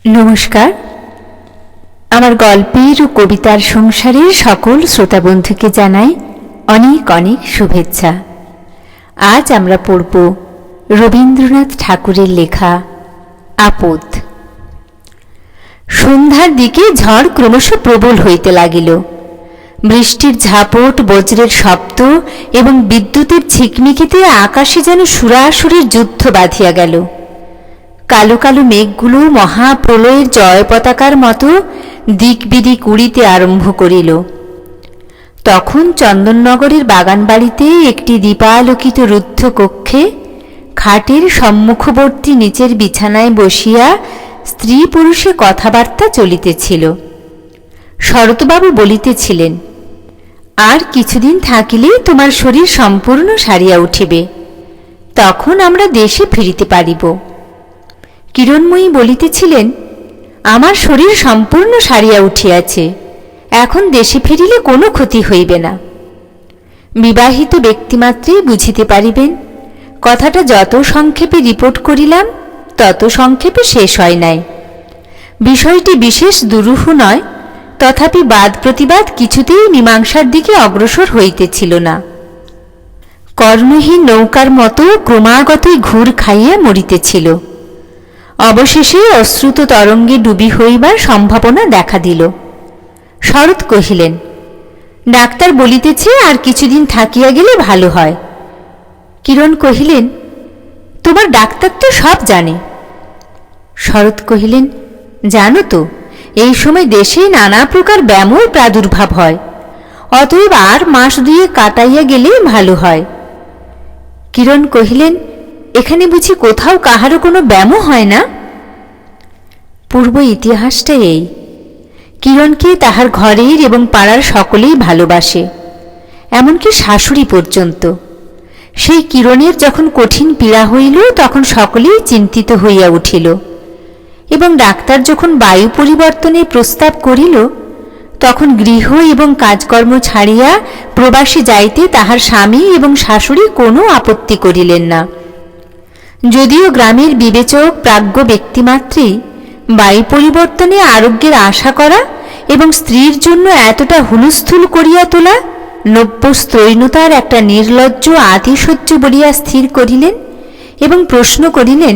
নমস্কার। আমার গল্পের ও কবিতার সংসারের সকল শ্রোতা বন্ধুকে জানাই অনেক অনেক শুভেচ্ছা। আজ আমরা পড়ব রবীন্দ্রনাথ ঠাকুরের লেখা আপদ। সন্ধ্যার দিকে ঝড় ক্রমশ প্রবল হইতে লাগিল। বৃষ্টির ঝাপট, বজ্রের শব্দ এবং বিদ্যুতের ঝিকমিকিতে আকাশে যেন সুরাসুরের যুদ্ধ বাঁধিয়া গেল। কালো কালো মেঘগুলো মহাপ্রলয়ের জয় পতাকার মতো দিক বিদিক উড়িতে আরম্ভ করিল। তখন চন্দননগরের বাগানবাড়িতে একটি দীপালোকিত রুদ্ধ কক্ষে খাটের সম্মুখবর্তী নিচের বিছানায় বসিয়া স্ত্রী পুরুষে কথাবার্তা চলিতেছিল। শরৎবাবু বলিতেছিলেন, আর কিছুদিন থাকিলেই তোমার শরীর সম্পূর্ণ সারিয়া উঠিবে, তখন আমরা দেশে ফিরিতে পারিব। কিরণময়ী বলিতেছিলেন, আমার শরীর সম্পূর্ণ সারিয়া উঠিয়াছে, এখন দেশে ফিরিলে কোনো ক্ষতি হইবে না। বিবাহিত ব্যক্তিমাত্রেই বুঝিতে পারিবেন। কথাটা যত সংক্ষেপে রিপোর্ট করিলাম তত সংক্ষেপে শেষ হয় নাই। বিষয়টি বিশেষ দুরূহ নয়, তথাপি বাদ প্রতিবাদ কিছুতেই মীমাংসার দিকে অগ্রসর হইতেছিল না। কর্ণহীন নৌকার মতো ক্রমাগতই ঘুর খাইয়া মরিতেছিল। অবশেষে অশ্রুত তরঙ্গে ডুবি হইবার সম্ভাবনা দেখা দিল। শরৎ কহিলেন, ডাক্তার বলিতেছে আর কিছুদিন থাকিয়া গেলে ভালো হয়। কিরণ কহিলেন, তোমার ডাক্তার তো সব জানে। শরৎ কহিলেন, জানো তো, এই সময় দেশে নানা প্রকার ব্যামোর প্রাদুর্ভাব হয়, অতএব আর মাস দুয়ে কাটাইয়া গেলেই ভালো হয়। কিরণ কহিলেন, এখানে বুঝি কোথাও কাহারও কোনো ব্যামো হয় না? পূর্ব ইতিহাসটা এই। কিরণকে তাহার ঘরের এবং পাড়ার সকলেই ভালোবাসে, এমনকি শাশুড়ি পর্যন্ত। সেই কিরণের যখন কঠিন পীড়া হইল তখন সকলেই চিন্তিত হইয়া উঠিল, এবং ডাক্তার যখন বায়ু পরিবর্তনের প্রস্তাব করিল তখন গৃহ এবং কাজকর্ম ছাড়িয়া প্রবাসে যাইতে তাহার স্বামী এবং শাশুড়ি কোনো আপত্তি করিলেন না। যদিও গ্রামের বিবেচক প্রাজ্ঞ ব্যক্তিমাত্রেই বায়ু পরিবর্তনে আরোগ্যের আশা করা এবং স্ত্রীর জন্য এতটা হুলস্থুল করিয়া তোলা নব্যস্ত্রৈণতার একটা নির্লজ্জ আতিশয্য বলিয়া স্থির করিলেন এবং প্রশ্ন করিলেন,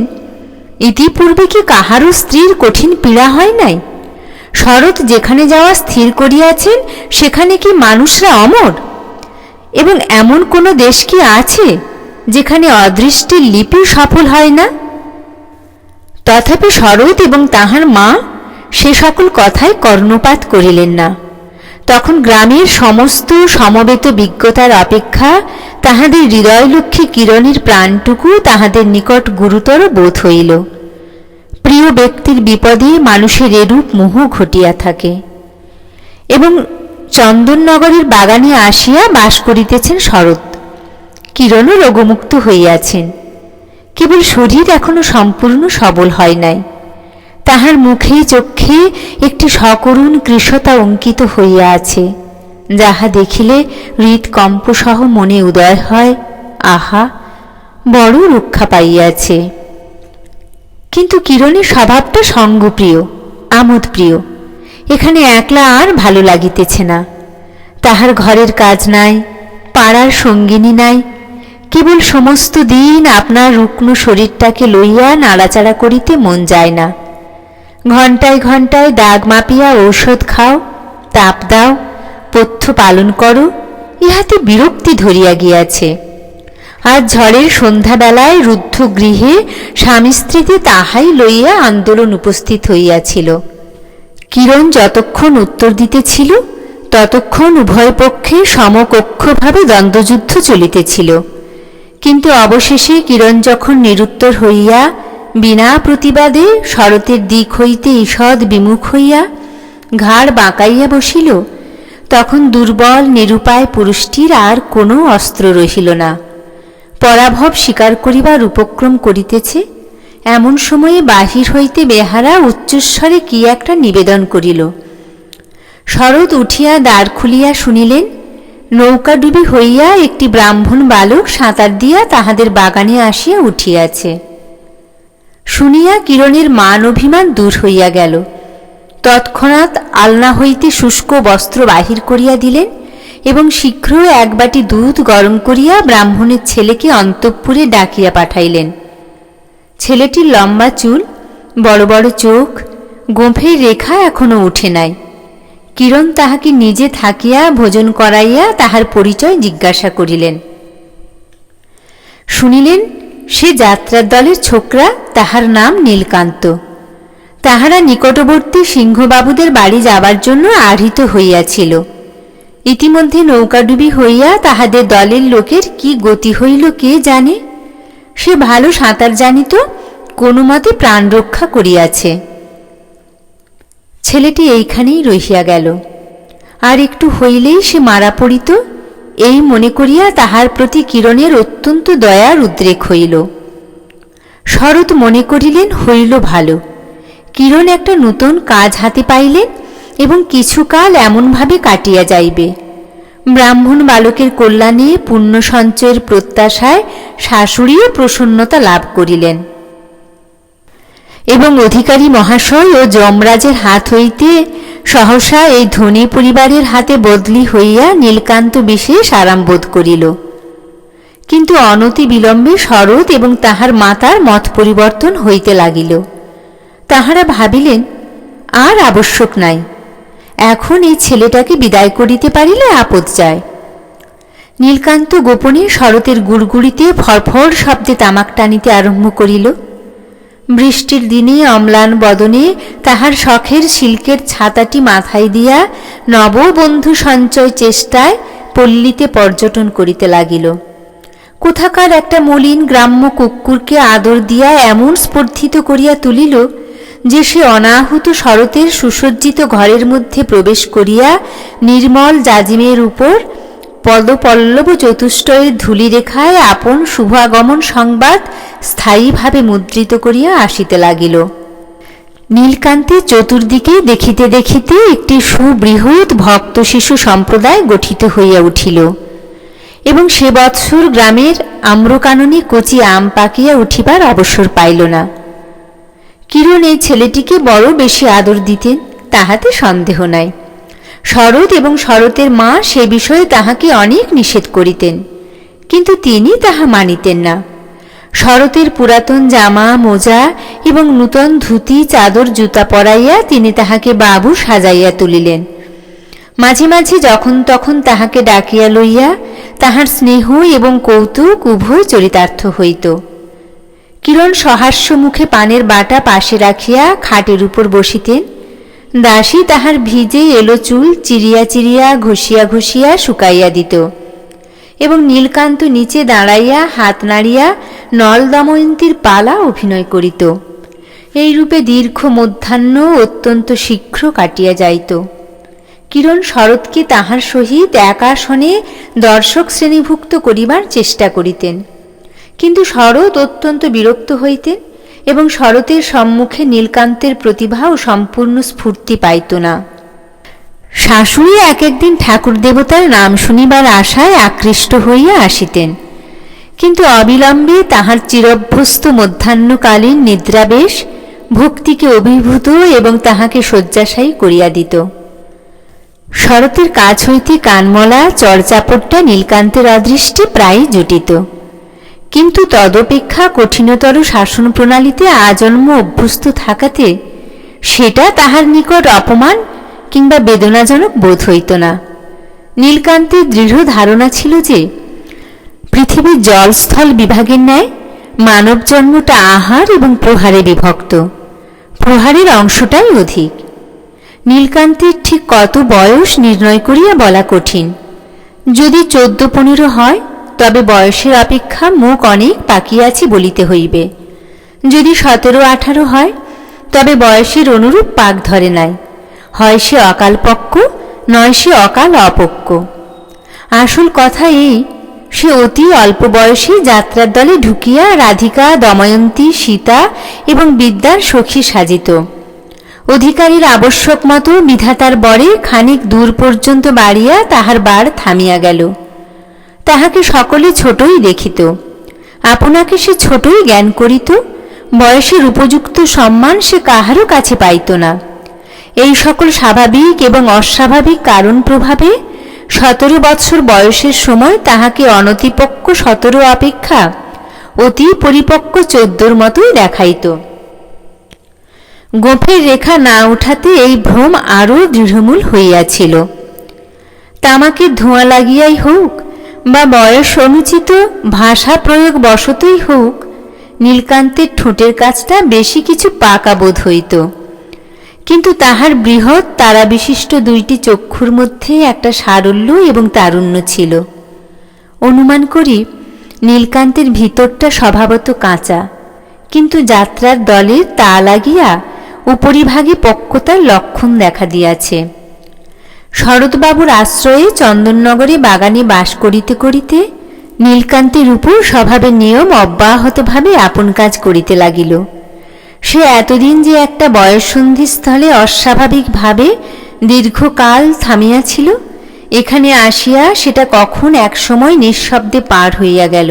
ইতিপূর্বে কি কাহারও স্ত্রীর কঠিন পীড়া হয় নাই? শরৎ যেখানে যাওয়া স্থির করিয়াছেন সেখানে কি মানুষরা অমর? এবং এমন কোনো দেশ কি আছে যেখানে অদৃষ্টির লিপি সফল হয় না? তথাপি শরৎ এবং তাহার মা সে সকল কথায় কর্ণপাত করিলেন না। তখন গ্রামের সমস্ত সমবেত বিজ্ঞতার অপেক্ষা তাহাদের হৃদয়লক্ষ্মী কিরণের প্রাণটুকু তাহাদের নিকট গুরুতর বোধ হইল। প্রিয় ব্যক্তির বিপদে মানুষের এরূপ মোহ ঘটিয়া থাকে। এবং চন্দননগরের বাগানে আসিয়া বাস করিতেছেন শরৎ। কিরণও রোগমুক্ত হইয়াছেন, কেবল শরীর এখনো সম্পূর্ণ সবল হয় নাই। তাহার মুখে চক্ষে একটি সকরুণ কৃশতা অঙ্কিত হইয়া আছে, যাহা দেখিলে হৃৎকম্পসহ মনে উদয় হয়, আহা, বড় রক্ষা পাইয়াছে। কিন্তু কিরণের স্বভাবটা সঙ্গপ্রিয়, আমোদপ্রিয়। এখানে একলা আর ভালো লাগিতেছে না। তাহার ঘরের কাজ নাই, পাড়ার সঙ্গিনী নাই, কেবল সমস্ত দিন আপনার রুগ্ন শরীরটাকে লইয়া নাড়াচাড়া করিতে মন যায় না। ঘণ্টায় ঘণ্টায় দাগ মাপিয়া ঔষধ খাও, তাপ দাও, পথ্য পালন করো, ইহাতে বিরক্তি ধরিয়া গিয়াছে। আজ ঝড়ের সন্ধ্যাবেলায় রুদ্ধ গৃহে স্বামী স্ত্রীতে তাহাই লইয়া আন্দোলন উপস্থিত হইয়াছিল। কিরণ যতক্ষণ উত্তর দিতেছিল ততক্ষণ উভয় পক্ষে সমকক্ষভাবে দ্বন্দ্বযুদ্ধ চলিতেছিল। কিন্তু অবশেষে কিরণ যখন নিরুত্তর হইয়া বিনা প্রতিবাদে শরতের দিক হইতে ঈষৎ বিমুখ হইয়া ঘাড় বাঁকাইয়া বসিল, তখন দুর্বল নিরুপায় পুরুষটির আর কোনো অস্ত্র রহিল না। পরাভব স্বীকার করিবার উপক্রম করিতেছে, এমন সময়ে বাহির হইতে বেহারা উচ্চস্বরে কি একটা নিবেদন করিল। শরৎ উঠিয়া দ্বার খুলিয়া শুনিলেন, নৌকা ডুবি হইয়া একটি ব্রাহ্মণ বালক সাঁতার দিয়া তাহাদের বাগানে আসিয়া উঠিয়াছে। শুনিয়া কিরণের মান অভিমান দূর হইয়া গেল। তৎক্ষণাৎ আলনা হইতে শুষ্ক বস্ত্র বাহির করিয়া দিলেন এবং শীঘ্র এক বাটি দুধ গরম করিয়া ব্রাহ্মণের ছেলেকে অন্তঃপুরে ডাকিয়া পাঠাইলেন। ছেলেটির লম্বা চুল, বড় বড় চোখ, গোঁফের রেখা এখনো উঠে নাই। কিরণ তাহাকে নিজে থাকিয়া ভোজন করাইয়া তাহার পরিচয় জিজ্ঞাসা করিলেন। শুনিলেন সে যাত্রার দলের ছোকরা, তাহার নাম নীলকান্ত। তাহারা নিকটবর্তী সিংহবাবুদের বাড়ি যাবার জন্য আহৃত হইয়াছিল। ইতিমধ্যে নৌকাডুবি হইয়া তাহাদের দলের লোকের কি গতি হইল কে জানে। সে ভালো সাঁতার জানিত, কোনো মতে প্রাণ রক্ষা করিয়াছে। ছেলেটি এইখানেই রহিয়া গেল, আর একটু হইলেই সে মারা পড়িত, এই মনে করিয়া তাহার প্রতি কিরণের অত্যন্ত দয়ার উদ্রেক হইল। শরৎ মনে করিলেন হইল ভালো, কিরণ একটা নূতন কাজ হাতে পাইলেন এবং কিছুকাল এমনভাবে কাটিয়া যাইবে। ব্রাহ্মণ বালকের কল্যাণে পুণ্য সঞ্চয়ের প্রত্যাশায় শাশুড়িও প্রসন্নতা লাভ করিলেন এবং অধিকারী মহাশয় ও যমরাজের হাত হইতে সহসা এই ধনী পরিবারের হাতে বদলি হইয়া নীলকান্ত বিশেষ আরাম বোধ করিল। কিন্তু অনতি বিলম্বে শরৎ এবং তাহার মাতার মত পরিবর্তন হইতে লাগিল। তাহারা ভাবিলেন আর আবশ্যক নাই, এখন এই ছেলেটাকে বিদায় করিতে পারিলে আপদ যায়। নীলকান্ত গোপনে শরতের গুড়গুড়িতে ফরফর শব্দে তামাক টানিতে আরম্ভ করিল। বৃষ্টির দিনে অম্লান বদনে তাহার শখের সিল্কের ছাতাটি মাথায় দিয়া নববন্ধু সঞ্চয় চেষ্টায় পল্লীতে পর্যটন করিতে লাগিল। কোথাকার একটা মলিন গ্রাম্য কুকুরকে আদর দিয়া এমন স্পর্ধিত করিয়া তুলিল যে সে অনাহুত শরতের সুসজ্জিত ঘরের মধ্যে প্রবেশ করিয়া নির্মল জাজিমের উপর পদপল্লব চতুষ্টয়ের ধূলিরেখায় আপন শুভাগমন সংবাদ স্থায়ীভাবে মুদ্রিত করিয়া আসিতে লাগিল। নীলকান্তের চতুর্দিকে দেখিতে দেখিতে একটি সুবৃহৎ ভক্ত শিশু সম্প্রদায় গঠিত হইয়া উঠিল এবং সে বৎসর গ্রামের আম্রকাননে কচি আম পাকিয়া উঠিবার অবসর পাইল না। কিরণ এই ছেলেটিকে বড় বেশি আদর দিতেন, তাহাতে সন্দেহ নাই। শরৎ এবং শরতের মা সে বিষয়ে তাহাকে অনেক নিষেধ করিতেন, কিন্তু তিনি তাহা মানিতেন না। শরতের পুরাতন জামা মোজা এবং নূতন ধুতি চাদর জুতা পরাইয়া তিনি তাহাকে বাবু সাজাইয়া তুলিলেন। মাঝে মাঝে যখন তখন তাহাকে ডাকিয়া লইয়া তাহার স্নেহ এবং কৌতুক উভয় চরিতার্থ হইত। কিরণ সহাস্য মুখে পানের বাটা পাশে রাখিয়া খাটের উপর বসিতেন। দাসী তাহার ভিজে এলো চুল চিরিয়া চিরিয়া ঘষিয়া ঘষিয়া শুকাইয়া দিত এবং নীলকান্ত নিচে দাঁড়াইয়া হাত নাড়িয়া নল দময়ন্তীর পালা অভিনয় করিত। এইরূপে দীর্ঘ মধ্যাহ্ন অত্যন্ত শীঘ্র কাটিয়া যাইত। কিরণ শরৎকে তাহার সহিত এক আসনে দর্শক শ্রেণীভুক্ত করিবার চেষ্টা করিতেন, কিন্তু শরৎ অত্যন্ত বিরক্ত হইতেন এবং শরতের সম্মুখে নীলকান্তের প্রতিভাও সম্পূর্ণ স্ফূর্তি পাইত না। শাশুড়ি এক একদিন ঠাকুর দেবতার নাম শুনিবার আশায় আকৃষ্ট হইয়া আসিতেন, কিন্তু অবিলম্বে তাহার চিরভ্যস্ত মধ্যাহ্নকালীন নিদ্রাবেশ ভক্তিকে অভিভূত এবং তাহাকে শয্যাশায়ী করিয়া দিত। শরতের কাছ হইতে কানমলা চরচাপড়টা নীলকান্তের অদৃষ্টে প্রায় জুটিত, কিন্তু তদপেক্ষা কঠিনতর শাসন প্রণালীতে আজন্ম অভ্যস্ত থাকাতে সেটা তাহার নিকট অপমান কিংবা বেদনাজনক বোধ হইত না। নীলকান্তের দৃঢ় ধারণা ছিল যে পৃথিবীর জলস্থল বিভাগের ন্যায় মানব জন্মটা আহার এবং প্রহারে বিভক্ত, প্রহারের অংশটাই অধিক। নীলকান্তের ঠিক কত বয়স নির্ণয় করিয়া বলা কঠিন। যদি 14-15 হয় তবে বয়সের অপেক্ষা মুখ অনেক পাকিয়াছে বলিতে হইবে। যদি 17-18 হয় তবে বয়সের অনুরূপ পাক ধরে নাই, হয় সে অকালপক্ক নয় সে অকাল অপক্ক। আসল কথা এই, সে অতি অল্প বয়সে যাত্রার দলে ঢুকিয়া রাধিকা, দময়ন্তী, সীতা এবং বিদ্যার সখী সাজিত। অধিকারীর আবশ্যক মতো বিধাতার বরে খানিক দূর পর্যন্ত বাড়িয়া তাহার বার থামিয়া গেল। তাহাকে সকলে ছোটই দেখিত, আপনাকে সে ছোটই জ্ঞান করিত বয়সের উপযুক্ত সম্মান সে কাহারও কাছে পাইত না। এই সকল স্বাভাবিক এবং অস্বাভাবিক কারণ প্রভাবে 17 বৎসর বয়সের সময় তাহাকে অনতিপক্ক 17 অপেক্ষা অতি পরিপক্ক 14 মতোই দেখাইত। গোঁফের রেখা না উঠাতে এই ভ্রম আরও দৃঢ়মূল হইয়াছিল। তামাকের ধোঁয়া লাগিয়াই হোক বা বয়স অনুচিত ভাষা প্রয়োগ বশতই হোক, নীলকান্তের ঠোঁটের কাছটা বেশি কিছু পাকা বোধ হইত। কিন্তু তাহার বৃহৎ তারাবিশিষ্ট 2টি চক্ষুর মধ্যে একটা সারল্য এবং তারুণ্য ছিল। অনুমান করি নীলকান্তের ভিতরটা স্বভাবত কাঁচা, কিন্তু যাত্রার দলের তা লাগিয়া উপরিভাগে পক্কতার লক্ষণ দেখা দিয়াছে। শরৎবাবুর আশ্রয়ে চন্দননগরে বাগানে বাস করিতে করিতে নীলকান্তের উপর স্বভাবের নিয়ম অব্যাহতভাবে আপন কাজ করিতে লাগিল। সে এতদিন যে একটা বয়ঃসন্ধি স্থলে অস্বাভাবিকভাবে দীর্ঘকাল থামিয়াছিল, এখানে আসিয়া সেটা কখন একসময় নিঃশব্দে পার হইয়া গেল।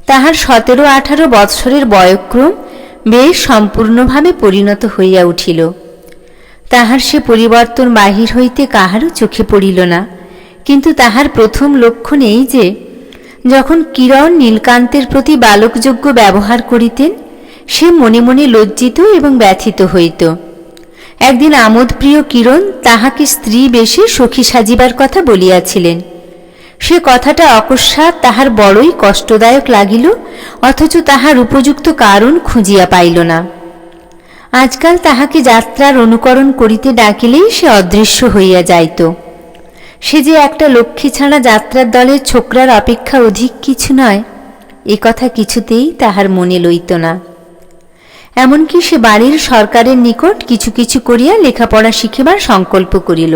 তাহার 17-18 বৎসরের বয়ক্রম বেশ সম্পূর্ণভাবে পরিণত হইয়া উঠিল। তাহার সে পরিবর্তন বাহির হইতে কাহারও চোখে পড়িল না, কিন্তু তাহার প্রথম লক্ষণ এই যে, যখন কিরণ নীলকান্তের প্রতি বালকযোগ্য ব্যবহার করিতেন, সে মনে মনে লজ্জিত এবং ব্যথিত হইত। একদিন আমোদপ্রিয় কিরণ তাহাকে স্ত্রী বেশে সখী সাজিবার কথা বলিয়াছিলেন। সে কথাটা অকস্মাৎ তাহার বড়ই কষ্টদায়ক লাগিল, অথচ তাহার উপযুক্ত কারণ খুঁজিয়া পাইল না। আজকাল তাহাকে যাত্রার অনুকরণ করিতে ডাকিলেই সে অদৃশ্য হইয়া যাইত। সে যে একটা লক্ষ্মী ছাড়া যাত্রার দলের ছোকরার অপেক্ষা অধিক কিছু নয়, এ কথা কিছুতেই তাহার মনে লইত না। এমনকি সে বাড়ির সরকারের নিকট কিছু কিছু করিয়া লেখাপড়া শিখিবার সংকল্প করিল।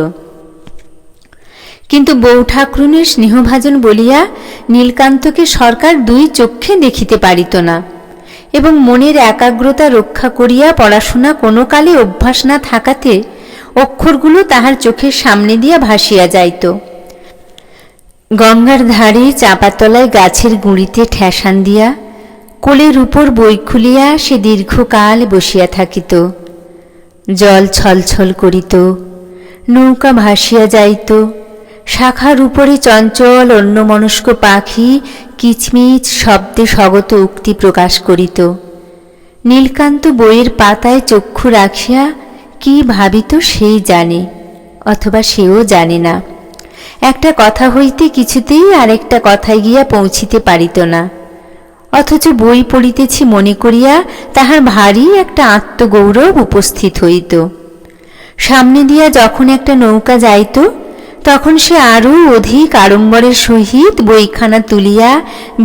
কিন্তু বউ ঠাকুরুনের স্নেহভাজন বলিয়া নীলকান্তকে সরকার 2 চক্ষে দেখিতে পারিত না, এবং মনের একাগ্রতা রক্ষা করিয়া পড়াশোনা কোনো কালে অভ্যাস না থাকাতে অক্ষরগুলো তাহার চোখের সামনে দিয়া ভাসিয়া যাইত। গঙ্গার ধারে চাঁপাতলায় গাছের গুঁড়িতে ঠেসান দিয়া কোলের উপর বই খুলিয়া সে দীর্ঘকাল বসিয়া থাকিত। জল ছলছল করিত, নৌকা ভাসিয়া যাইত, শাখার উপরে চঞ্চল অন্যমনস্ক পাখি কিচমিচ শব্দে স্বগত উক্তি প্রকাশ করিত। নীলকান্ত বইয়ের পাতায় চক্ষু রাখিয়া কি ভাবিত সেই জানে, অথবা সেও জানে না। একটা কথা হইতে কিছুতেই আরেকটা কথায় গিয়া পৌঁছিতে পারিত না, অথচ বই পড়িতেছি মনে করিয়া তাহার ভারী একটা আত্মগৌরব উপস্থিত হইত। সামনে দিয়া যখন একটা নৌকা যাইত, তখন সে আরও অধিক আড়ম্বরের সহিত বইখানা তুলিয়া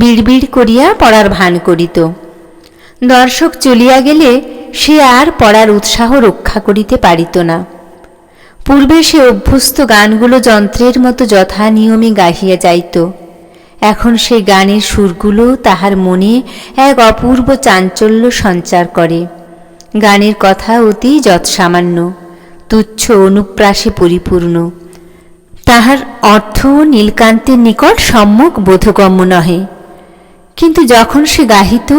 বিড়বিড় করিয়া পড়ার ভান করিত। দর্শক চলিয়া গেলে সে আর পড়ার উৎসাহ রক্ষা করিতে পারিত না। পূর্বে সে অভ্যস্ত গানগুলো যন্ত্রের মতো যথা নিয়মে গাহিয়া যাইত। এখন সেই গানের সুরগুলো তাহার মনে এক অপূর্ব চাঞ্চল্য সঞ্চার করে। গানের কথা অতি যৎসামান্য, তুচ্ছ অনুপ্রাসে পরিপূর্ণ। তাহার অর্থ নীলকান্তের নিকট সম্যক বোধগম্য নহে। কিন্তু যখন সে গাহিত,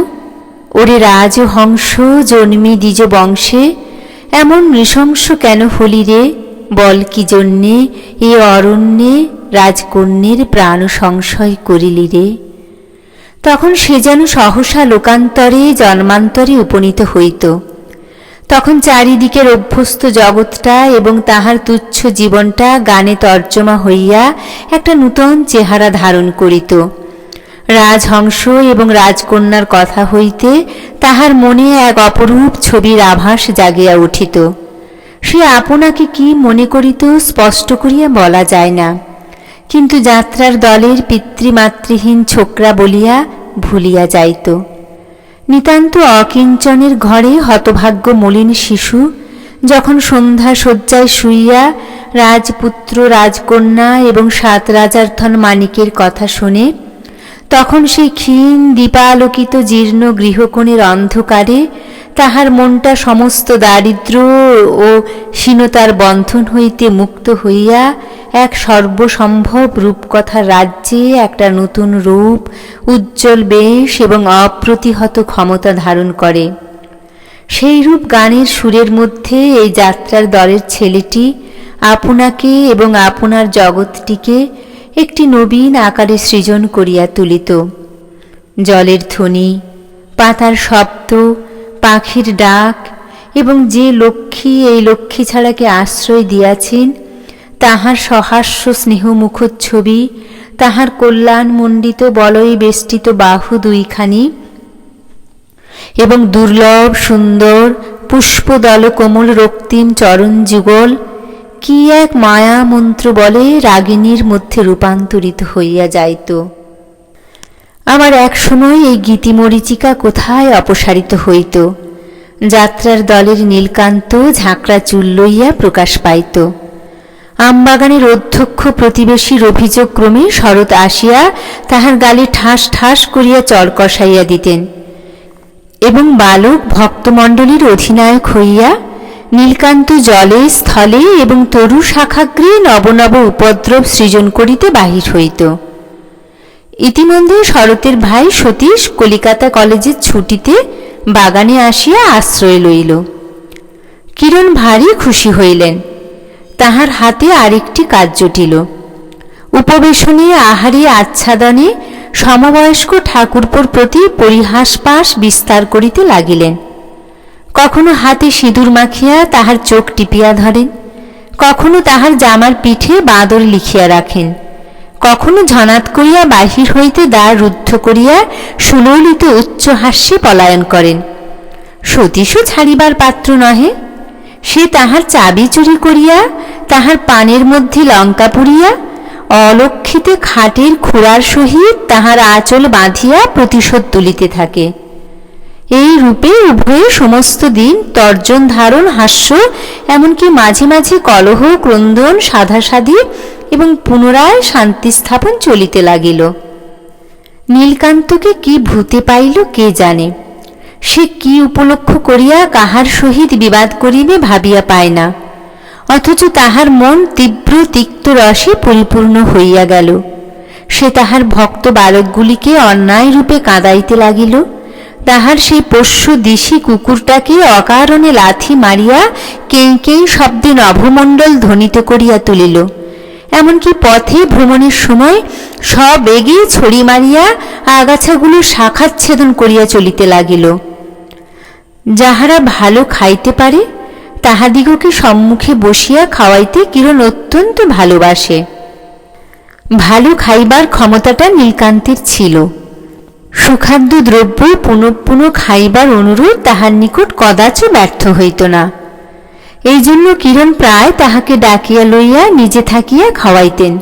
ওরে রাজহংস জন্মি দ্বিজ বংশে, এমন নৃশংস কেন হলি রে, বল কি জন্যে এ অরণ্যে রাজকন্যের প্রাণ সংশয় করিলি রে, তখন সে যেন সহসা লোকান্তরে জন্মান্তরে উপনীত হইত। তখন চারিদিকের অভ্যস্ত জগৎটা এবং তাহার তুচ্ছ জীবনটা গানে তর্জমা হইয়া একটা নূতন চেহারা ধারণ করিত। রাজহংস এবং রাজকন্যার কথা হইতে তাহার মনে এক অপরূপ ছবির আভাস জাগিয়া উঠিত। সে আপনাকে কি মনে করিত স্পষ্ট করিয়া বলা যায় না, কিন্তু যাত্রার দলের পিতৃমাতৃহীন ছোকরা বলিয়া ভুলিয়া যাইত। নিতান্ত অকিঞ্চনের ঘরে হতভাগ্য মলিন শিশু যখন সন্ধ্যা শয্যায় শুইয়া রাজপুত্র রাজকন্যা এবং 7 রাজার ধন মানিকের কথা শোনে, তখন সেই ক্ষীণ দীপালোকিত জীর্ণ গৃহকোণের অন্ধকারে তাহার মনটা সমস্ত দারিদ্র্য ও ক্ষীণতার বন্ধন হইতে মুক্ত হইয়া এক সর্বসম্ভব রূপকথার রাজ্যে একটা নতুন রূপ, উজ্জ্বল বেশ এবং অপ্রতিহত ক্ষমতা ধারণ করে। সেই রূপ গানের সুরের মধ্যে এই যাত্রার দলের ছেলেটি আপনাকে এবং আপনার জগৎটিকে একটি নবীন আকারে সৃজন করিয়া তুলিত। জলের ধ্বনি, পাতার শব্দ, পাখির ডাক এবং যে লক্ষ্মী এই লক্ষ্মী ছাড়াকে আশ্রয় দিয়াছেন তাহার সহাস্য স্নেহমুখচ্ছবি, তাহার কল্যাণমণ্ডিত বলয়ে বেষ্টিত বাহু দুইখানি এবং দুর্লভ সুন্দর পুষ্পদল কোমল রক্তিম চরণ যুগল কি এক মায়া মন্ত্র বলে রাগিনীর মধ্যে রূপান্তরিত হইয়া যাইত। আবার এক সময় এই গীতিমরীচিকা কোথায় অপসারিত হইত, যাত্রার দলের নীলকান্ত ঝাঁকড়া চুল লইয়া প্রকাশ পাইত। আমবাগানের অধ্যক্ষ প্রতিবেশীর অভিযোগ ক্রমে শরৎ আসিয়া তাহার গালে ঠাস ঠাস করিয়া চর কষাইয়া দিতেন এবং বালক ভক্তমণ্ডলীর অধিনায়ক হইয়া নীলকান্ত জলে স্থলে এবং তরু শাখাগ্রে নবনব উপদ্রব সৃজন করিতে বাহির হইত। ইতিমধ্যে শরতের ভাই সতীশ কলিকাতা কলেজের ছুটিতে বাগানে আসিয়া আশ্রয় লইল। কিরণ ভারী খুশি হইলেন। তাহার হাতে আরেকটি কাজ জুটিল। উপবেশনে আহারে আচ্ছাদনে সমবয়স্ক ঠাকুরপোর প্রতি পরিহাসপাস বিস্তার করিতে লাগিলেন। কখনো হাতে সিঁদুর মাখিয়া তাহার চোখ টিপিয়া ধরেন, কখনো তাহার জামার পিঠে বাঁদর লিখিয়া রাখেন, কখনো ঝনাত করিয়া বাহির হইতে দ্বার রুদ্ধ করিয়া সুললিত উচ্চ হাস্যে পলায়ন করেন। সতীশও ছাড়িবার পাত্র নহে। সে তাহার চাবি চুরি করিয়া, তাহার পানের মধ্যে লঙ্কা পুড়িয়া, অলক্ষিতে খাটের খুড়ার সহিত তাহার আঁচল বাঁধিয়া প্রতিশোধ তুলিতে থাকে। এই রূপে উভয়ে সমস্ত দিন তর্জন ধারণ, হাস্য, এমনকি মাঝে মাঝে কলহ, ক্রন্দন, সাধাসাধি এবং পুনরায় শান্তি স্থাপন চলিতে লাগিল। নীলকান্তকে কি ভূতে পাইল কে জানে। সে কি উপলক্ষ করিয়া কাহার সহিত বিবাদ করিবে ভাবিয়া পায় না, অথচ তাহার মন তীব্র তিক্ত রসে পরিপূর্ণ হইয়া গেল। সে তাহার ভক্ত বালকগুলিকে অন্যায় রূপে কাঁদাইতে লাগিল। তাহার সেই পোষ্য দিশি কুকুরটাকে অকারণে লাথি মারিয়া কেই কেই শব্দে নভমণ্ডল ধ্বনিত করিয়া তুলিল। এমনকি পথে ভ্রমণের সময় সবেগে ছড়ি মারিয়া আগাছাগুলো শাখাচ্ছেদন করিয়া চলিতে লাগিল। যাহারা ভালো খাইতে পারে তাহাদিগকে সম্মুখে বসিয়া খাওয়াইতে কিরণ অত্যন্ত ভালোবাসে। ভালো খাইবার ক্ষমতাটা নীলকান্তের ছিল। সুখাদ্য দ্রব্য পুনঃ পুনঃ খাইবার অনুরোধ তাহার নিকট কদাচ ব্যর্থ হইত না। এই জন্য কিরণ প্রায় তাহাকে ডাকিয়া লইয়া নিজে থাকিয়া খাওয়াইতেন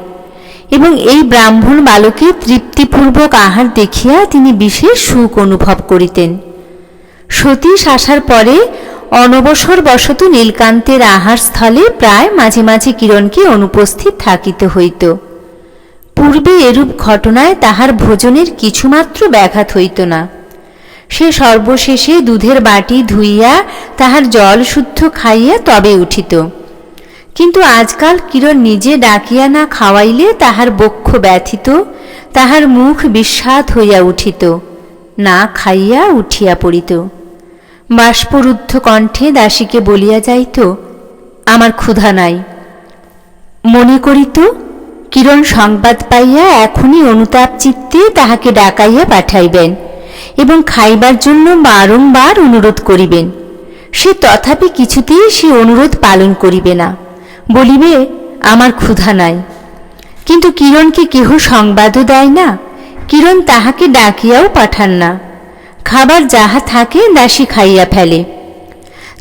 এবং এই ব্রাহ্মণ বালকের তৃপ্তিপূর্বক আহার দেখিয়া তিনি বিশেষ সুখ অনুভব করিতেন। সতীশ আসার পরে অনবসর বশত নীলকান্তের আহার স্থলে প্রায় মাঝে মাঝে কিরণকে অনুপস্থিত থাকিতে হইত। পূর্বে এরূপ ঘটনায় তাহার ভোজনের কিছুমাত্র ব্যাঘাত হইত না। সে সর্বশেষে দুধের বাটি ধুইয়া তাহার জল শুদ্ধ খাইয়া তবে উঠিত। কিন্তু আজকাল কিরণ নিজে ডাকিয়া না খাওয়াইলে তাহার বক্ষ ব্যথিত, তাহার মুখ বিস্বাদ হইয়া উঠিত, না খাইয়া উঠিয়া পড়িত। বাষ্পরুদ্ধ কণ্ঠে দাসীকে বলিয়া যাইত, আমার ক্ষুধা নাই। মনে করিত কিরণ সংবাদ পাইয়া এখনই অনুতাপ চিত্তে তাহাকে ডাকাইয়া পাঠাইবেন এবং খাইবার জন্য বারংবার অনুরোধ করিবেন। সে তথাপি কিছুতেই সে অনুরোধ পালন করিবে না, বলিবে আমার ক্ষুধা নাই। কিন্তু কিরণকে কেহ সংবাদও দেয় না, কিরণ তাহাকে ডাকিয়াও পাঠান না। খাবার যাহা থাকে দাসী খাইয়া ফেলে।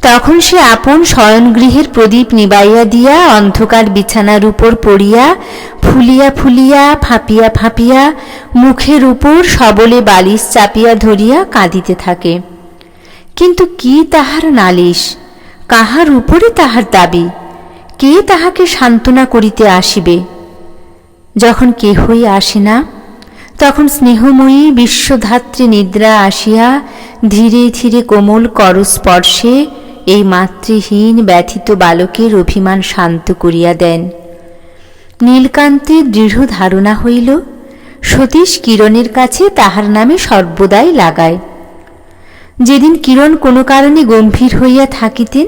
তখন সে আপন শয়নগৃহের প্রদীপ নিবাইয়া দিয়া অন্ধকার বিছানার উপর পড়িয়া ফুলিয়া ফুলিয়া ফাঁপিয়া ফাঁপিয়া মুখের উপর সবলে বালিশ চাপিয়া ধরিয়া কাঁদিতে থাকে। কিন্তু কি তাহার নালিশ, কাহার উপরে তাহার দাবি, কে তাহাকে সান্ত্বনা করিতে আসিবে? যখন কেহই আসে না, তখন স্নেহময়ী বিশ্বধাত্রী নিদ্রা আসিয়া ধীরে ধীরে কোমল করস্পর্শে এই মাতৃহীন ব্যথিত বালকের অভিমান শান্ত করিয়া দেন। নীলকান্তের দৃঢ় ধারণা হইল সতীশ কিরণের কাছে তাহার নামে সর্বদাই লাগায়। যেদিন কিরণ কোনো কারণে গম্ভীর হইয়া থাকিতেন,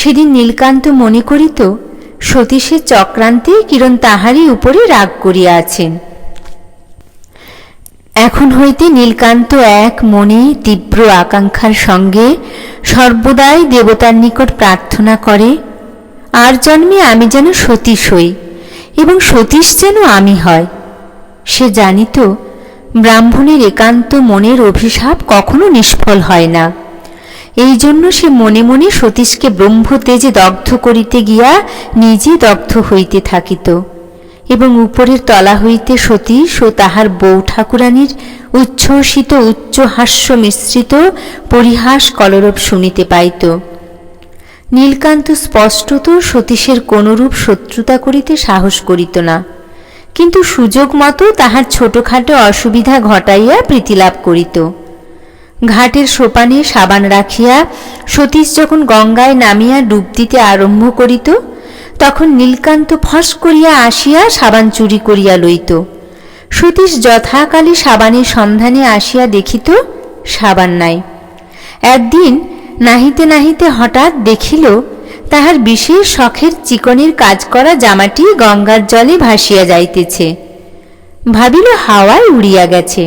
সেদিন নীলকান্ত মনে করিত সতীশের চক্রান্তে কিরণ তাহারই উপরে রাগ করিয়া আছেন। এখন হইতে নীলকান্ত এক মনে তীব্র আকাঙ্ক্ষার সঙ্গে সর্বদাই দেবতার নিকট প্রার্থনা করে, আর জন্মে আমি যেন সতীশ হই এবং সতীশ যেন আমি হয়। সে জানিত ব্রাহ্মণের একান্ত মনের অভিশাপ কখনো নিষ্ফল হয় না। এই জন্য সে মনে মনে সতীশকে ব্রহ্মতেজে দগ্ধ করিতে গিয়া নিজে দগ্ধ হইতে থাকিত এবং উপরের তলা হইতে সতীশ ও তাহার বউ ঠাকুরানীর উচ্ছ্বসিত উচ্চ হাস্য মিশ্রিত পরিহাস কলরব শুনিতে পাইত। নীলকান্ত স্পষ্টত সতীশের কোনরূপ শত্রুতা করিতে সাহস করিত না, কিন্তু সুযোগ মতো তাহার ছোটখাটো অসুবিধা ঘটাইয়া প্রীতিলাভ করিত। ঘাটের সোপানে সাবান রাখিয়া সতীশ যখন গঙ্গায় নামিয়া ডুব দিতে আরম্ভ করিত, তখন নীলকান্ত ফস করিয়া আসিয়া সাবান চুরি করিয়া লইত। সতীশ যথাকালে সাবানের সন্ধানে আসিয়া দেখিত সাবান নাই। একদিন নাহিতে নাহিতে হঠাৎ দেখিল তাহার বিশেষ শখের চিকনের কাজ করা জামাটি গঙ্গার জলে ভাসিয়া যাইতেছে। ভাবিল হাওয়ায় উড়িয়া গেছে,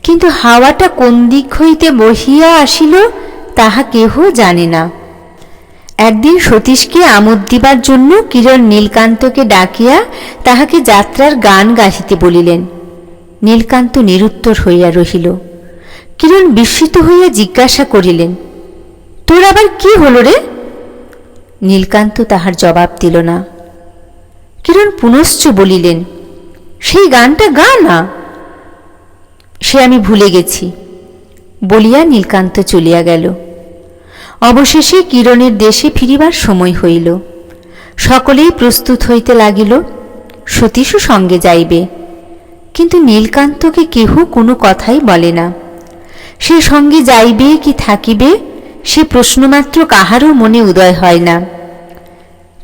কিন্তু হাওয়াটা কোন দিক হইতে বহিয়া আসিল তাহা কেহ জানে না। একদিন সতীশকে আমোদ দিবার জন্য কিরণ নীলকান্তকে ডাকিয়া তাহাকে যাত্রার গান গাহিতে বলিলেন। নীলকান্ত নিরুত্তর হইয়া রহিল। কিরণ বিস্মিত হইয়া জিজ্ঞাসা করিলেন, তোর আবার কি হল রে? নীলকান্ত তাহার জবাব দিল না। কিরণ পুনশ্চ বলিলেন, সেই গানটা গা না। সে আমি ভুলে গেছি বলিয়া নীলকান্ত চলিয়া গেল। অবশেষে কিরণের দেশে ফিরিবার সময় হইল। সকলেই প্রস্তুত হইতে লাগিল, সতীশও সঙ্গে যাইবে, কিন্তু নীলকান্তকে কেহ কোনো কথাই বলে না। সে সঙ্গে যাইবে কি থাকিবে সে প্রশ্নমাত্র কাহারও মনে উদয় হয় না।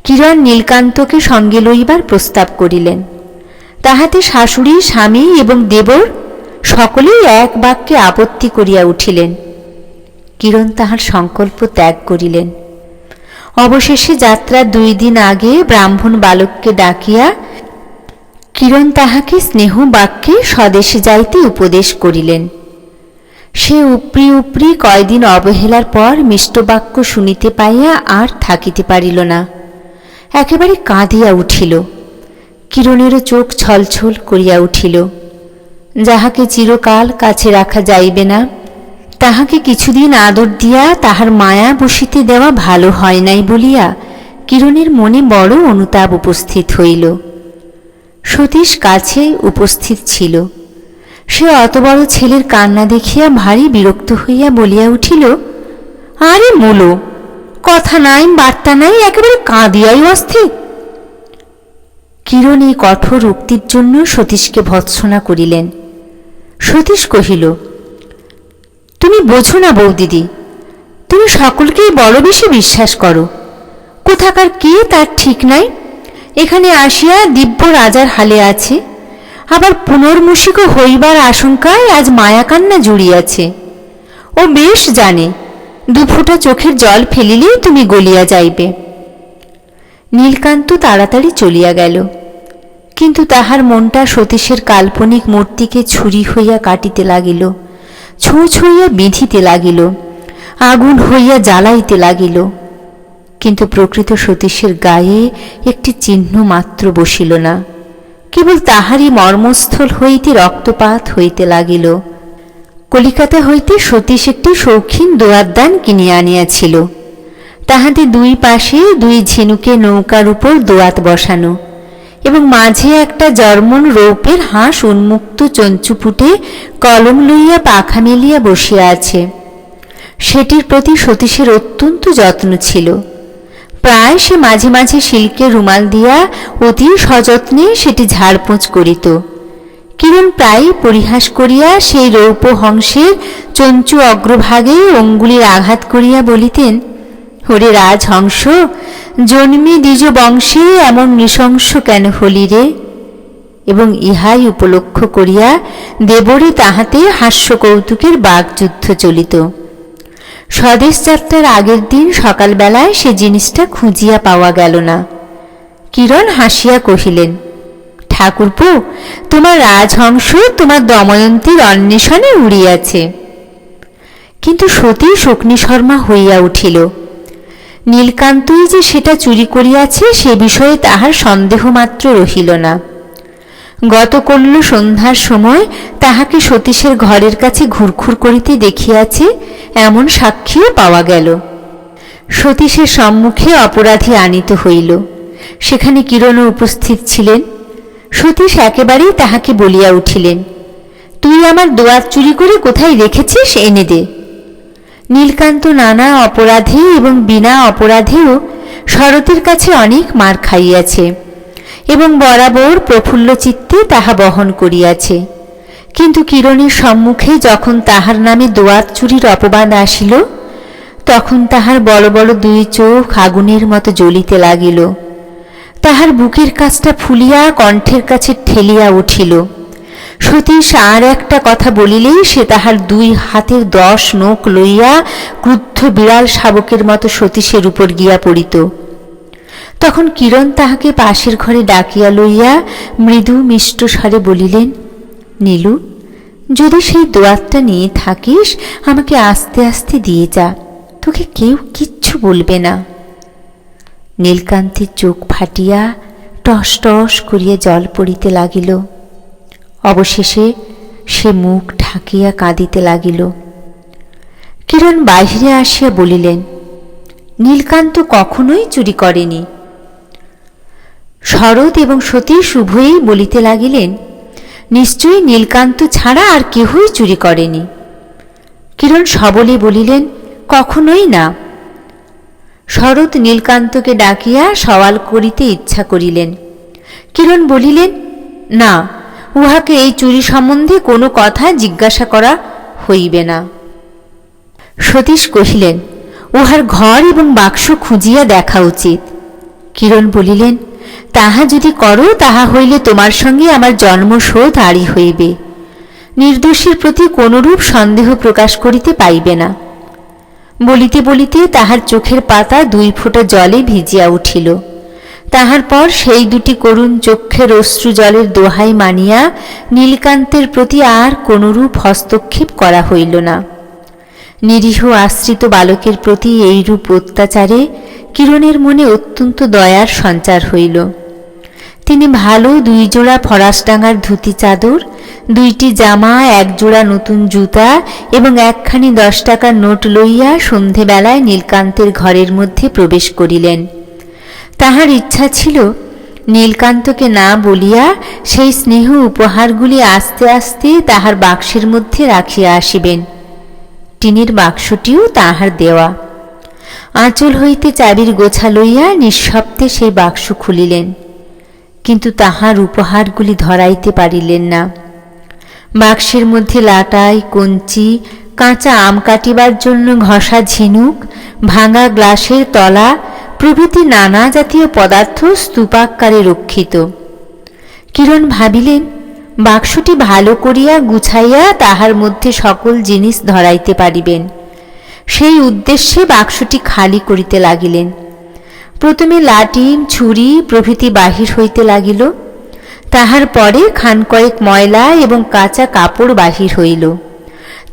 কিরণ নীলকান্তকে সঙ্গে লইবার প্রস্তাব করিলেন। তাহাতে শাশুড়ি, স্বামী এবং দেবর সকলেই এক বাক্যে আপত্তি করিয়া উঠিলেন। কিরণ তাহার সংকল্প ত্যাগ করিলেন। অবশেষে যাত্রার 2 দিন আগে ব্রাহ্মণ বালককে ডাকিয়া কিরণ তাহাকে স্নেহ বাক্যে স্বদেশে যাইতে উপদেশ করিলেন। সে উপরি উপরি কয়দিন অবহেলার পর মিষ্টবাক্য শুনিতে পাইয়া আর থাকিতে পারিল না, একেবারে কাঁদিয়া উঠিল। কিরণেরও চোখ ছলছল করিয়া উঠিল। যাহাকে চিরকাল কাছে রাখা যাইবে না, তাহাকে কিছুদিন আদর দিয়া তাহার মায়া বসিতে দেওয়া ভালো হয় নাই বলিয়া কিরণের মনে বড় অনুতাপ উপস্থিত হইল। সতীশ কাছে উপস্থিত ছিল। সে অত বড় ছেলের কান্না দেখিয়া ভারী বিরক্ত হইয়া বলিয়া উঠিল, আরে মোলো, কথা নাই বার্তা নাই, একেবারে কাঁদিয়াই অস্থির। কিরণ এই কঠোর উক্তির জন্য সতীশকে ভৎসনা করিলেন। সতীশ কহিল, তুমি বোঝো না বৌদিদি, তুমি সকলকেই বড় বেশি বিশ্বাস করো। কোথাকার কে তার ঠিক নাই, এখানে আসিয়া দিব্য রাজার হালে আছে, আবার পুনর্মূষিক হইবার আশঙ্কায় আজ মায়াকান্না জুড়িয়াছে। ও বেশ জানে 2 ফোঁটা চোখের জল ফেলিলেই তুমি গলিয়া যাইবে। নীলকান্ত তাড়াতাড়ি চলিয়া গেল, কিন্তু তাহার মনটা সতীশের কাল্পনিক মূর্তিকে ছুরি হইয়া কাটিতে লাগিল, ছোঁচ হইয়া বিঁধিতে লাগিল, আগুন হইয়া জ্বালাইতে লাগিল। কিন্তু প্রকৃত সতীশের গায়ে একটি চিহ্ন মাত্র বসিল না, কেবল তাহারই মর্মস্থল হইতে রক্তপাত হইতে লাগিল। কলিকাতা হইতে সতীশ একটি শৌখিন দোয়াতদান কিনিয়া আনিয়াছিল। তাহাতে 2 পাশে 2 ঝিনুকে নৌকার উপর দোয়াত বসানো এবং মাঝে একটা জর্মন রৌপের হাঁস উন্মুক্ত চঞ্চুপুটে কলম লইয়া পাখা মেলিয়া বসিয়া আছে। সেটির প্রতি সতীশের অত্যন্ত যত্ন ছিল। প্রায় সে মাঝে মাঝে সিল্কের রুমাল দিয়া অতি সযত্নে সেটি ঝাড়পোঁছ করিত, কিরণ প্রায় পরিহাস করিয়া সেই রৌপ্য হংসের চঞ্চু অগ্রভাগে অঙ্গুলির আঘাত করিয়া বলিতেন, ওরে রাজহংস, জন্মে দ্বিজ বংশে এমন নৃশংস কেন হলি রে? এবং ইহাই উপলক্ষ করিয়া দেবরে তাহাতে হাস্য কৌতুকের বাগযুদ্ধ চলিত। স্বদেশ যাত্রার আগের দিন সকালবেলায় সে জিনিসটা খুঁজিয়া পাওয়া গেল না। কিরণ হাসিয়া কহিলেন, ঠাকুরপো, তোমার রাজহংস তোমার দময়ন্তীর অন্বেষণে উড়িয়াছে। কিন্তু সতীশ অগ্নিশর্মা হইয়া উঠিল। নীলকান্তই যে সেটা চুরি করিয়াছে সে বিষয়ে তাহার সন্দেহ মাত্র রহিল না। গতকল্য সন্ধ্যার সময় তাহাকে সতীশের ঘরের কাছে ঘুরঘুর করিতে দেখিয়াছে এমন সাক্ষীও পাওয়া গেল। সতীশের সম্মুখে অপরাধী আনিত হইল। সেখানে কিরণও উপস্থিত ছিলেন। সতীশ একেবারেই তাহাকে বলিয়া উঠিলেন, তুই আমার দোয়াত চুরি করে কোথায় রেখেছিস, এনে দে। নীলকান্ত নানা অপরাধে এবং বিনা অপরাধেও শরতের কাছে অনেক মার খাইয়াছে এবং বরাবর প্রফুল্ল চিত্তে তাহা বহন করিয়াছে। কিন্তু কিরণের সম্মুখে যখন তাহার নামে দোয়াত চুরির অপবাদ আসিল, তখন তাহার বড় বড় দুই চোখ আগুনের মতো জ্বলিতে লাগিল। তাহার বুকের কাছটা ফুলিয়া কণ্ঠের কাছে ঠেলিয়া উঠিল। সতীশ আর একটা কথা বলিলেই সে তাহার দুই হাতের 10 নখ লইয়া ক্রুদ্ধ বিড়াল শাবকের মতো সতীশের উপর গিয়া পড়িত। তখন কিরণ তাহাকে পাশের ঘরে ডাকিয়া লইয়া মৃদু মিষ্ট স্বরে বলিলেন, নীলু, যদি সেই দোয়াতটা নিয়ে থাকিস আমাকে আস্তে আস্তে দিয়ে যা, তোকে কেউ কিচ্ছু বলবে না। নীলকান্তের চোখ ফাটিয়া টস টস করিয়া জল পড়িতে লাগিল। অবশেষে সে মুখ ঢাকিয়া কাঁদিতে লাগিল। কিরণ বাহিরে আসিয়া বলিলেন, নীলকান্ত কখনোই চুরি করেনি। শরৎ এবং সতীশ উভয়েই বলিতে লাগিলেন, নিশ্চয়ই নীলকান্ত ছাড়া আর কেহই চুরি করেনি। কিরণ সবলে বলিলেন, কখনোই না। শরৎ নীলকান্তকে ডাকিয়া সওয়াল করিতে ইচ্ছা করিলেন। কিরণ বলিলেন, না, উহাকে এই চুরি সম্বন্ধে কোনো কথা জিজ্ঞাসা করা হইবে না। সতীশ কহিলেন, উহার ঘর এবং বাক্স খুঁজিয়া দেখা উচিত। কিরণ বলিলেন, তাহা যদি করো তাহা হইলে তোমার সঙ্গে আমার জন্মশোধ আড়ি হইবে। নির্দোষীর প্রতি কোনরূপ সন্দেহ প্রকাশ করিতে পাইবে না। বলিতে বলিতে তাহার চোখের পাতা 2 ফোঁটা জলে ভিজিয়া উঠিল। তাহার পর সেই দুটি করুণ চক্ষের অশ্রু জলের দোহাই মানিয়া নীলকান্তের প্রতি আর কোনরূপ হস্তক্ষেপ করা হইল না। নিরীহ আশ্রিত বালকের প্রতি এইরূপ অত্যাচারে কিরণের মনে অত্যন্ত দয়ার সঞ্চার হইল। তিনি ভালো 2 জোড়া ফরাসডাঙ্গার ধুতি চাদর, 2টি জামা, 1 জোড়া নতুন জুতা এবং 1খানি 10 টাকার নোট লইয়া সন্ধেবেলায় নীলকান্তের ঘরের মধ্যে প্রবেশ করিলেন। তাহার ইচ্ছা ছিল নীলকান্তকে না বলিয়া সেই স্নেহ উপহারগুলি আস্তে আস্তে তাহার বাক্সের মধ্যে রাখিয়া আসিবেন। টিনের বাক্সটিও তাহার দেওয়া। আঁচল হইতে চাবির গোছা লইয়া নিঃশব্দে সেই বাক্স খুলিলেন, কিন্তু তাহার উপহারগুলি ধরাইতে পারিলেন না। বাক্সের মধ্যে লাটাই, কঞ্চি, কাঁচা আম কাটিবার জন্য ঘষা ঝিনুক, ভাঙা গ্লাসের তলা প্রভৃতি নানা জাতীয় পদার্থ স্তূপাকারে রক্ষিত। কিরণ ভাবিলেন, বাক্সটি ভালো করিয়া গুছাইয়া তাহার মধ্যে সকল জিনিস ধরাইতে পারিবেন। সেই উদ্দেশ্যে বাক্সটি খালি করিতে লাগিলেন। প্রথমে লাটিম, ছুরি প্রভৃতি বাহির হইতে লাগিল। তাহার পরে খান কয়েক ময়লা এবং কাঁচা কাপড় বাহির হইল।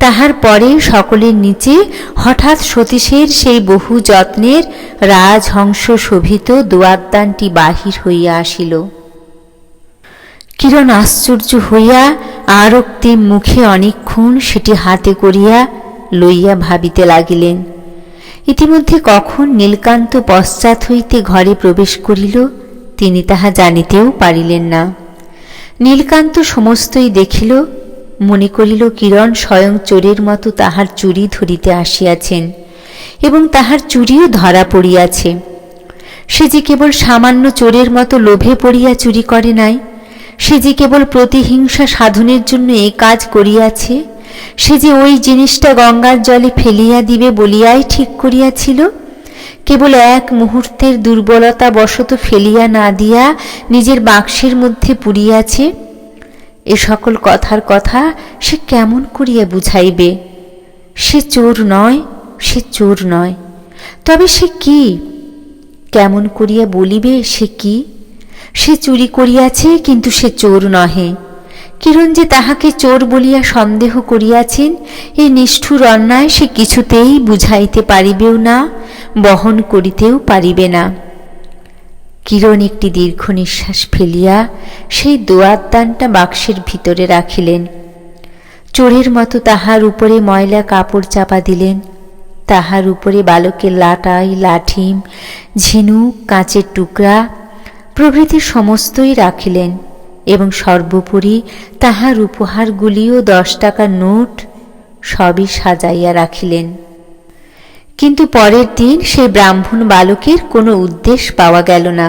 তাহার পরে সকলের নিচে হঠাৎ সতীশের সেই বহু যত্নের রাজহংস শোভিত দোয়াতদানটি বাহির হইয়া আসিল। কিরণ আশ্চর্য হইয়া আরক্তিম মুখে অনেকক্ষণ সেটি হাতে করিয়া লইয়া ভাবিতে লাগিলেন। ইতিমধ্যে কখন নীলকান্ত পশ্চাৎ হইতে ঘরে প্রবেশ করিল তিনি তাহা জানিতেও পারিলেন না। নীলকান্ত সমস্তই দেখিল, মনে করিল কিরণ স্বয়ং চোরের মতো তাহার চুরি ধরিতে আসিয়াছেন এবং তাহার চুরিও ধরা পড়িয়াছে। সে যে কেবল সামান্য চোরের মতো লোভে পড়িয়া চুরি করে নাই, সে যে কেবল প্রতিহিংসা সাধনের জন্য এ কাজ করিয়াছে, সে যে ওই জিনিসটা গঙ্গার জলে ফেলিয়া দিবে বলিয়াই ঠিক করিয়াছিল, কেবল এক মুহূর্তের দুর্বলতা বশত ফেলিয়া না দিয়া নিজের বাক্সের মধ্যে পুরিয়াছে, এ সকল কথার কথা সে কেমন করিয়া বুঝাইবে? সে চোর নয়, সে চোর নয়। তবে সে কি? কেমন করিয়া বলিবে সে কি? সে চুরি করিয়াছে, কিন্তু সে চোর নহে। কিরণ যে তাহাকে চোর বলিয়া সন্দেহ করিয়াছেন, এই নিষ্ঠুর অন্যায় সে কিছুতেই বুঝাইতে পারিবেও না, বহন করিতেও পারিবে না। কিরণ একটি দীর্ঘ নিঃশ্বাস ফেলিয়া সেই দোয়াতদানটা বাক্সের ভিতরে রাখিলেন। চোরের মতো তাহার উপরে ময়লা কাপড় চাপা দিলেন, তাহার উপরে বালকের লাটাই, লাঠিম, ঝিনুক, কাঁচের টুকরা প্রভৃতি সমস্তই রাখিলেন এবং সর্বোপরি তাহার উপহারগুলিও 10 টাকার নোট সবই সাজাইয়া রাখিলেন। কিন্তু পরের দিন সেই ব্রাহ্মণ বালকের কোনো উদ্দেশ্য পাওয়া গেল না।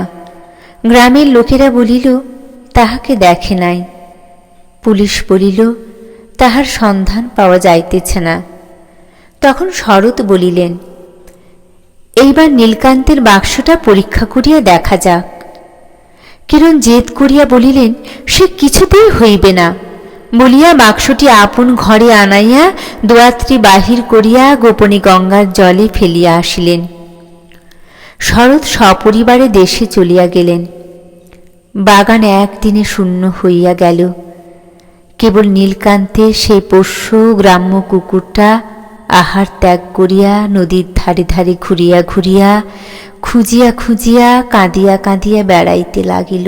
গ্রামের লোকেরা বলিল তাহাকে দেখে নাই। পুলিশ বলিল তাহার সন্ধান পাওয়া যাইতেছে না। তখন শরৎ বলিলেন, এইবার নীলকান্তের বাক্সটা পরীক্ষা করিয়া দেখা যাক। কিরণ জেদ করিয়া বলিলেন, সে কিছুতেই হইবে না বলিয়া বাক্সটি আপন ঘরে আনাইয়া দোয়াত্রী বাহির করিয়া গোপনে গঙ্গার জলে ফেলিয়া আসিলেন। শরৎ সপরিবারে দেশে চলিয়া গেলেন। বাগান একদিনে শূন্য হইয়া গেল। কেবল নীলকান্তের সেই পোষ্য গ্রাম্য কুকুরটা আহার ত্যাগ করিয়া নদীর ধারে ধারে ঘুরিয়া ঘুরিয়া খুঁজিয়া খুঁজিয়া কাঁদিয়া কাঁদিয়া বেড়াইতে লাগিল।